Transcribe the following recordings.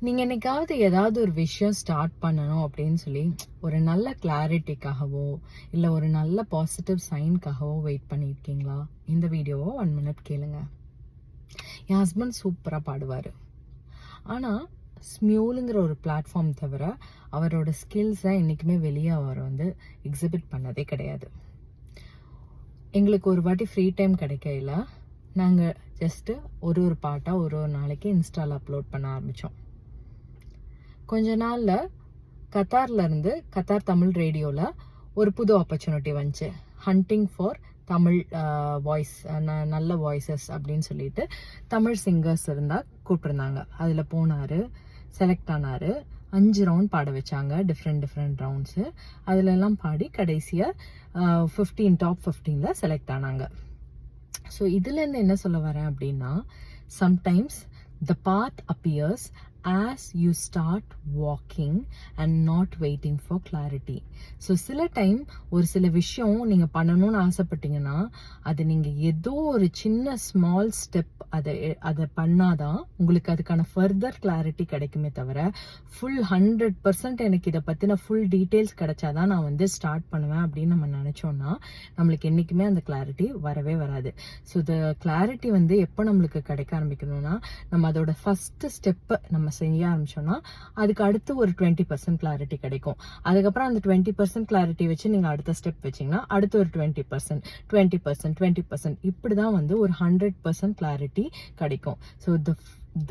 நீங்கள் என்னைக்காவது ஏதாவது ஒரு விஷயம் ஸ்டார்ட் பண்ணணும் அப்படின்னு சொல்லி ஒரு நல்ல கிளாரிட்டிக்காகவோ இல்லை ஒரு நல்ல பாசிட்டிவ் சைன்காகவோ வெயிட் பண்ணியிருக்கீங்களா? இந்த வீடியோவை 1 மினிட் கேளுங்க. என் ஹஸ்பண்ட் சூப்பராக பாடுவார். ஆனால் ஸ்மியூலுங்கிற ஒரு பிளாட்ஃபார்ம் தவிர அவரோட ஸ்கில்ஸை என்றைக்குமே வெளியே அவர் எக்ஸிபிட் பண்ணதே கிடையாது. எங்களுக்கு ஒரு வாட்டி ஃப்ரீ டைம் கிடைக்கல, நாங்கள் ஜஸ்ட்டு ஒரு பாட்டாக ஒரு நாளைக்கு இன்ஸ்டாவில் அப்லோட் பண்ண ஆரம்பித்தோம். கொஞ்ச நாளில் கத்தார்லேருந்து கத்தார் தமிழ் ரேடியோவில் ஒரு புது ஆப்பர்ச்சுனிட்டி வந்துச்சு. ஹண்டிங் ஃபார் தமிழ் வாய்ஸ், நல்ல வாய்ஸஸ் அப்படின்னு சொல்லிட்டு தமிழ் சிங்கர்ஸ் இருந்தால் கூப்பிட்ருந்தாங்க. அதில் போனார், செலக்ட் ஆனார். 5 ரவுண்ட் பாட வச்சாங்க, டிஃப்ரெண்ட் ரவுண்ட்ஸு. அதிலெல்லாம் பாடி கடைசியாக 15 டாப் 15ல் செலக்ட் ஆனாங்க. ஸோ இதுலேருந்து என்ன சொல்ல வரேன் அப்படின்னா, sometimes the path appears as you start walking and not waiting for clarity. So சில டைம் ஒரு சில விஷயம் நீங்கள் பண்ணணும்னு ஆசைப்பட்டீங்கன்னா அது நீங்கள் ஏதோ ஒரு சின்ன ஸ்மால் ஸ்டெப் அதை பண்ணாதான் உங்களுக்கு அதுக்கான ஃபர்தர் கிளாரிட்டி கிடைக்குமே தவிர ஃபுல் 100% எனக்கு இதை பற்றின ஃபுல் டீட்டெயில்ஸ் கிடைச்சாதான் நான் ஸ்டார்ட் பண்ணுவேன் அப்படின்னு நம்ம நினச்சோன்னா நம்மளுக்கு என்றைக்குமே அந்த கிளாரிட்டி வரவே வராது. ஸோ இந்த கிளாரிட்டி எப்போ நம்மளுக்கு கிடைக்க ஆரம்பிக்கணும்னா, நம்ம அதோட ஃபர்ஸ்ட் ஸ்டெப்பை நம்ம செய்ய ஆரம்பிச்சோம்னா அதுக்கு அடுத்து ஒரு 20% கிளாரிட்டி கிடைக்கும். அதுக்கப்புறம் அந்த 20% கிளாரிட்டி வச்சு நீங்கள் அடுத்த ஸ்டெப் வச்சிங்கன்னா அடுத்து ஒரு 20% இப்படி தான் ஒரு 100% கிளாரிட்டி கிடைக்கும். So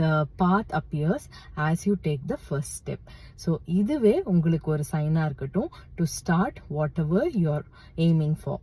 the path appears as you take the first step. So இதுவே உங்களுக்கு ஒரு சைனாக இருக்கட்டும் to start whatever you're aiming for.